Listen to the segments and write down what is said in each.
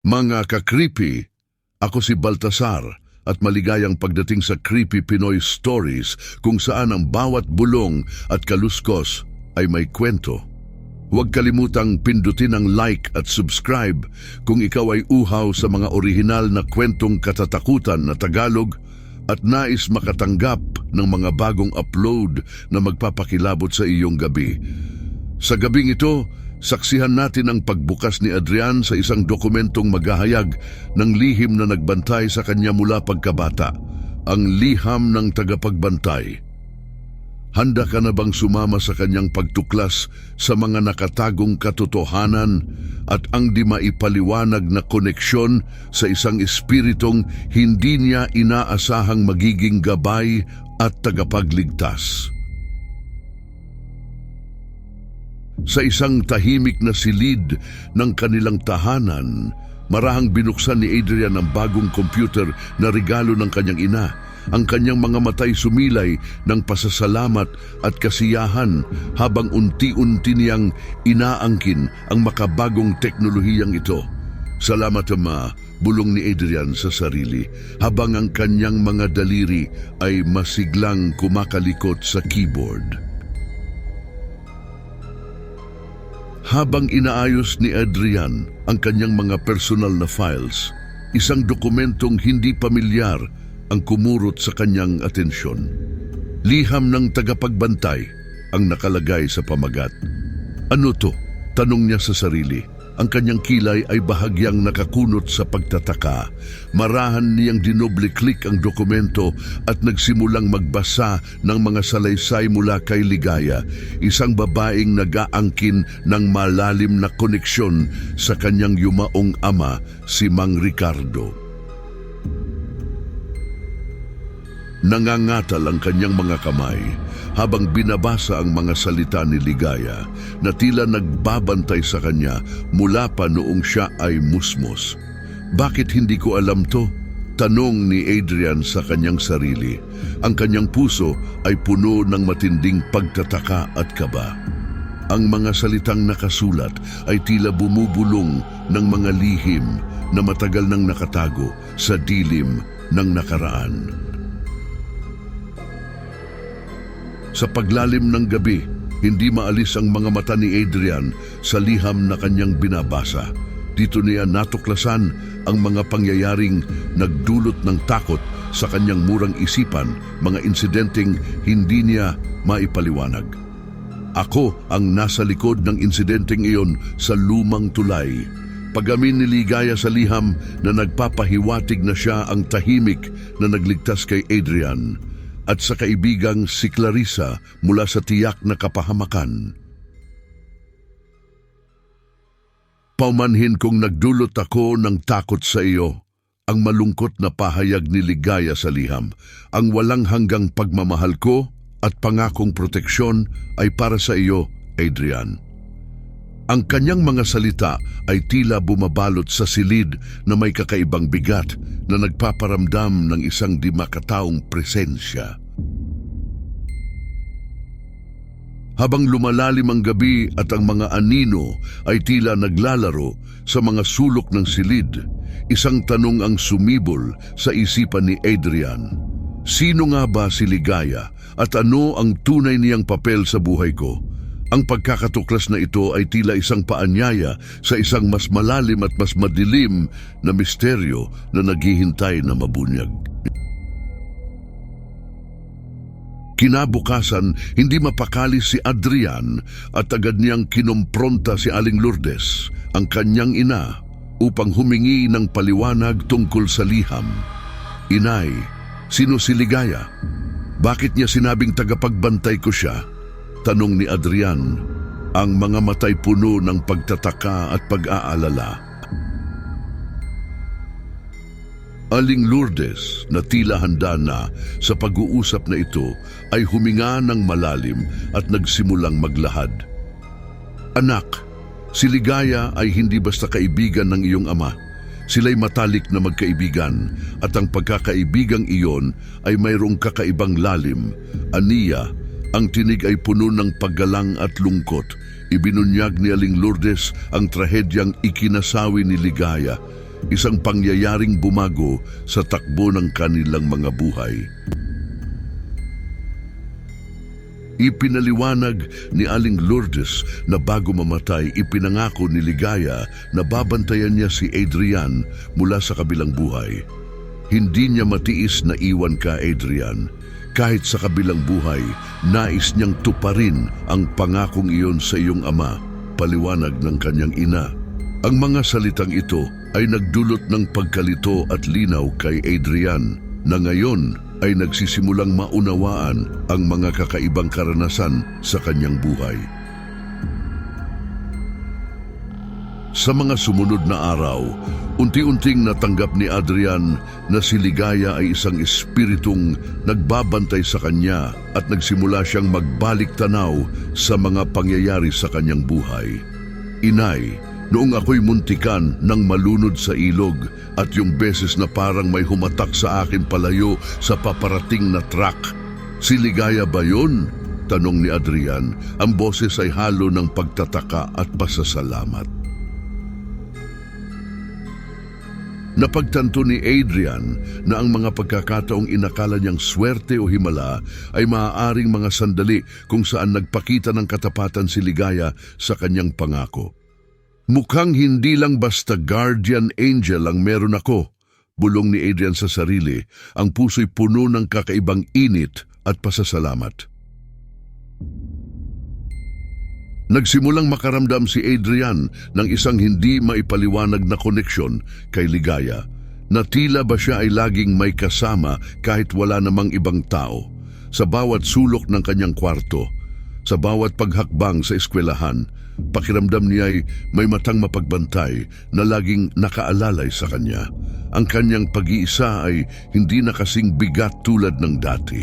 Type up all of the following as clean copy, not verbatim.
Mga ka-creepy, ako si Baltasar at maligayang pagdating sa Creepy Pinoy Stories kung saan ang bawat bulong at kaluskos ay may kwento. Huwag kalimutang pindutin ang like at subscribe kung ikaw ay uhaw sa mga orihinal na kwentong katatakutan na Tagalog at nais makatanggap ng mga bagong upload na magpapakilabot sa iyong gabi. Sa gabing ito, saksihan natin ang pagbukas ni Adrian sa isang dokumentong maghahayag ng lihim na nagbantay sa kanya mula pagkabata, ang liham ng tagapagbantay. Handa ka na bang sumama sa kanyang pagtuklas sa mga nakatagong katotohanan at ang di maipaliwanag na koneksyon sa isang espiritong hindi niya inaasahang magiging gabay at tagapagligtas? Sa isang tahimik na silid ng kanilang tahanan, marahang binuksan ni Adrian ang bagong computer na regalo ng kanyang ina. Ang kanyang mga matay sumilay ng pasasalamat at kasiyahan habang unti-unti niyang inaangkin ang makabagong teknolohiyang ito. Salamat, Ama, bulong ni Adrian sa sarili, habang ang kanyang mga daliri ay masiglang kumakalikot sa keyboard. Habang inaayos ni Adrian ang kanyang mga personal na files, isang dokumentong hindi pamilyar ang kumurot sa kanyang atensyon. Liham ng tagapagbantay ang nakalagay sa pamagat. Ano to? Tanong niya sa sarili. Ang kanyang kilay ay bahagyang nakakunot sa pagtataka. Marahan niyang dinoble-click ang dokumento at nagsimulang magbasa ng mga salaysay mula kay Ligaya, isang babaeng nag-aangkin ng malalim na koneksyon sa kanyang yumaong ama, si Mang Ricardo. Nangangatal ang kanyang mga kamay habang binabasa ang mga salita ni Ligaya na tila nagbabantay sa kanya mula pa noong siya ay musmos. Bakit hindi ko alam to? Tanong ni Adrian sa kanyang sarili. Ang kanyang puso ay puno ng matinding pagtataka at kaba. Ang mga salitang nakasulat ay tila bumubulong ng mga lihim na matagal nang nakatago sa dilim ng nakaraan. Sa paglalim ng gabi, hindi maalis ang mga mata ni Adrian sa liham na kanyang binabasa. Dito niya natuklasan ang mga pangyayaring nagdulot ng takot sa kanyang murang isipan, mga insidenteng hindi niya maipaliwanag. Ako ang nasa likod ng insidenteng iyon sa lumang tulay. Pagamin ni Ligaya sa liham na nagpapahiwatig na siya ang tahimik na nagligtas kay Adrian at sa kaibigang si Clarissa mula sa tiyak na kapahamakan. Paumanhin kong nagdulot ako ng takot sa iyo, ang malungkot na pahayag ni Ligaya sa liham. Ang walang hanggang pagmamahal ko at pangakong proteksyon ay para sa iyo, Adrian. Ang kanyang mga salita ay tila bumabalot sa silid na may kakaibang bigat na nagpaparamdam ng isang di makataong presensya. Habang lumalalim ang gabi at ang mga anino ay tila naglalaro sa mga sulok ng silid, isang tanong ang sumibol sa isipan ni Adrian. Sino nga ba si Ligaya at ano ang tunay niyang papel sa buhay ko? Ang pagkakatuklas na ito ay tila isang paanyaya sa isang mas malalim at mas madilim na misteryo na naghihintay na mabunyag. Kinabukasan, hindi mapakali si Adrian at agad niyang kinompronta si Aling Lourdes, ang kanyang ina, upang humingi ng paliwanag tungkol sa liham. Inay, sino si Ligaya? Bakit niya sinabing tagapagbantay ko siya? Tanong ni Adrian, ang mga matay puno ng pagtataka at pag-aalala. Aling Lourdes, na tila handa na sa pag-uusap na ito, ay huminga ng malalim at nagsimulang maglahad. Anak, si Ligaya ay hindi basta kaibigan ng iyong ama. Sila'y matalik na magkaibigan at ang pagkakaibigang iyon ay mayroong kakaibang lalim. Aniya, ang tinig ay puno ng paggalang at lungkot. Ibinunyag ni Aling Lourdes ang trahedyang ikinasawi ni Ligaya. isang pangyayaring bumago sa takbo ng kanilang mga buhay. Ipinaliwanag ni Aling Lourdes na bago mamatay, ipinangako ni Ligaya na babantayan niya si Adrian mula sa kabilang buhay. Hindi niya matiis na iwan ka, Adrian. Kahit sa kabilang buhay, nais niyang tuparin ang pangakong iyon sa iyong ama, paliwanag ng kanyang ina. Ang mga salitang ito ay nagdulot ng pagkalito at linaw kay Adrian na ngayon ay nagsisimulang maunawaan ang mga kakaibang karanasan sa kanyang buhay. Sa mga sumunod na araw, unti-unting natanggap ni Adrian na si Ligaya ay isang espiritong nagbabantay sa kanya at nagsimula siyang magbalik tanaw sa mga pangyayari sa kanyang buhay. Inay, noong ako'y muntikan nang malunod sa ilog at yung beses na parang may humatak sa akin palayo sa paparating na truck. Si Ligaya ba yun? Tanong ni Adrian. Ang boses ay halo ng pagtataka at pasasalamat. Napagtanto ni Adrian na ang mga pagkakataong inakala niyang swerte o himala ay maaaring mga sandali kung saan nagpakita ng katapatan si Ligaya sa kanyang pangako. Mukhang hindi lang basta guardian angel ang meron ako, bulong ni Adrian sa sarili, ang puso'y puno ng kakaibang init at pasasalamat. Nagsimulang makaramdam si Adrian ng isang hindi maipaliwanag na koneksyon kay Ligaya, na tila ba siya ay laging may kasama kahit wala namang ibang tao, sa bawat sulok ng kanyang kwarto, sa bawat paghakbang sa eskwelahan. Pakiramdam niya ay may matang mapagbantay na laging nakaalalay sa kanya. Ang kanyang pag-iisa ay hindi na kasing bigat tulad ng dati.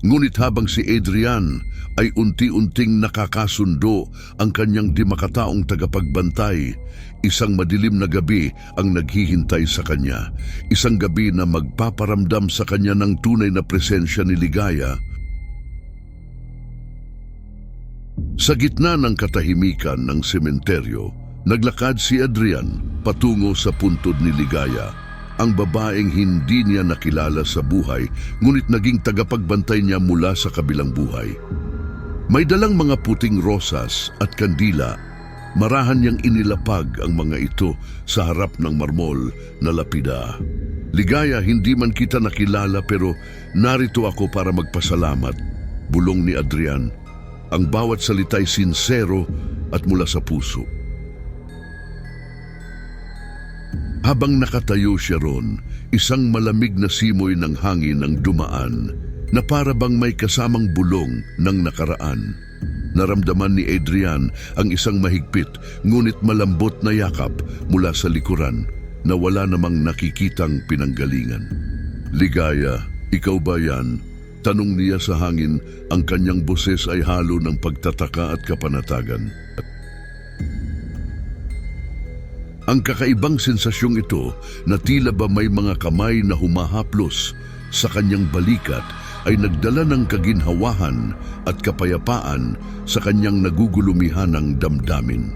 Ngunit habang si Adrian ay unti-unting nakakasundo ang kanyang di makataong tagapagbantay, isang madilim na gabi ang naghihintay sa kanya. Isang gabi na magpaparamdam sa kanya ng tunay na presensya ni Ligaya. Sa gitna ng katahimikan ng sementeryo, naglakad si Adrian patungo sa puntod ni Ligaya, ang babaeng hindi niya nakilala sa buhay, ngunit naging tagapagbantay niya mula sa kabilang buhay. May dalang mga puting rosas at kandila. Marahan niyang inilapag ang mga ito sa harap ng marmol na lapida. Ligaya, hindi man kita nakilala pero narito ako para magpasalamat, bulong ni Adrian. Ang bawat salita'y sinsero at mula sa puso. Habang nakatayo siya ron, isang malamig na simoy ng hangin ang dumaan na para bang may kasamang bulong ng nakaraan. Naramdaman ni Adrian ang isang mahigpit ngunit malambot na yakap mula sa likuran na wala namang nakikitang pinanggalingan. Ligaya, ikaw ba yan? Tanong niya sa hangin, ang kanyang boses ay halo ng pagtataka at kapanatagan. Ang kakaibang sensasyong ito na tila ba may mga kamay na humahaplos sa kanyang balikat ay nagdala ng kaginhawahan at kapayapaan sa kanyang nagugulumihanang damdamin.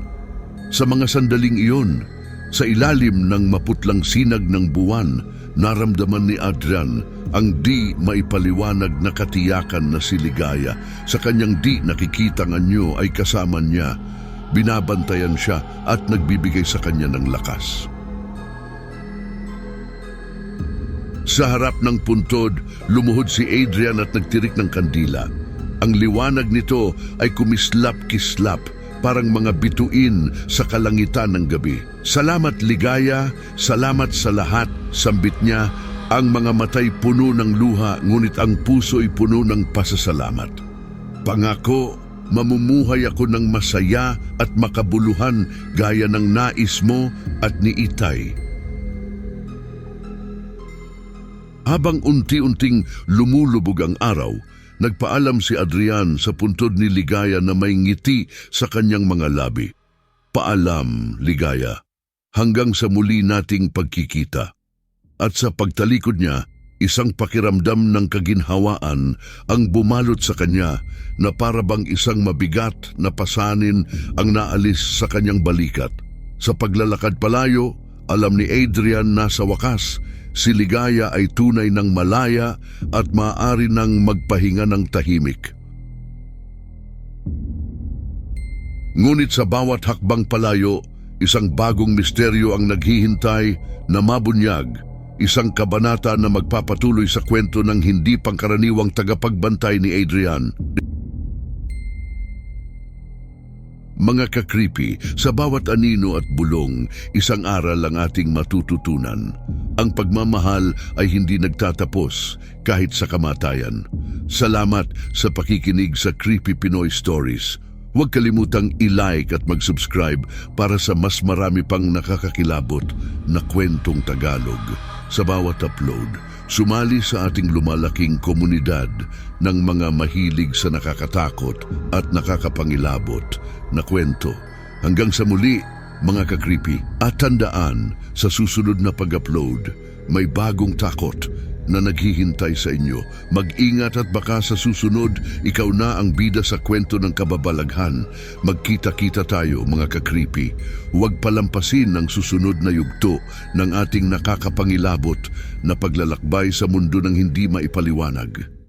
Sa mga sandaling iyon, sa ilalim ng maputlang sinag ng buwan, naramdaman ni Adrian ang di maipaliwanag na katiyakan na si Ligaya. Sa kanyang di nakikitang anyo ay kasama niya. Binabantayan siya at nagbibigay sa kanya ng lakas. Sa harap ng puntod, lumuhod si Adrian at nagtirik ng kandila. Ang liwanag nito ay kumislap-kislap, parang mga bituin sa kalangitan ng gabi. Salamat Ligaya, salamat sa lahat, sambit niya. Ang mga matay puno ng luha, ngunit ang puso'y puno ng pasasalamat. Pangako, mamumuhay ako ng masaya at makabuluhan gaya ng nais mo at ni Itay. Habang unti-unting lumulubog ang araw, nagpaalam si Adrian sa puntod ni Ligaya na may ngiti sa kanyang mga labi. Paalam, Ligaya, hanggang sa muli nating pagkikita. At sa pagtalikod niya, Isang pakiramdam ng kaginhawaan ang bumalot sa kanya na para bang isang mabigat na pasanin ang naalis sa kanyang balikat. Sa paglalakad palayo, alam ni Adrian na sa wakas, si Ligaya ay tunay ng malaya at maaari nang magpahinga ng tahimik. Ngunit sa bawat hakbang palayo, isang bagong misteryo ang naghihintay na mabunyag. Isang kabanata na magpapatuloy sa kwento ng hindi pangkaraniwang tagapagbantay ni Adrian. Mga ka-creepy, sa bawat anino at bulong, isang aral ang ating matututunan. Ang pagmamahal ay hindi nagtatapos kahit sa kamatayan. Salamat sa pakikinig sa Creepy Pinoy Stories. Huwag kalimutang i-like at mag-subscribe para sa mas marami pang nakakakilabot na kwentong Tagalog. Sa bawat upload, sumali sa ating lumalaking komunidad ng mga mahilig sa nakakatakot at nakakapangilabot na kwento. Hanggang sa muli, mga ka-creepy, at tandaan, sa susunod na pag-upload, may bagong takot na naghihintay sa inyo. Mag-ingat at baka sa susunod, ikaw na ang bida sa kwento ng kababalaghan. Magkita-kita tayo, mga ka-creepy. Huwag palampasin ang susunod na yugto ng ating nakakapangilabot na paglalakbay sa mundo ng hindi maipaliwanag.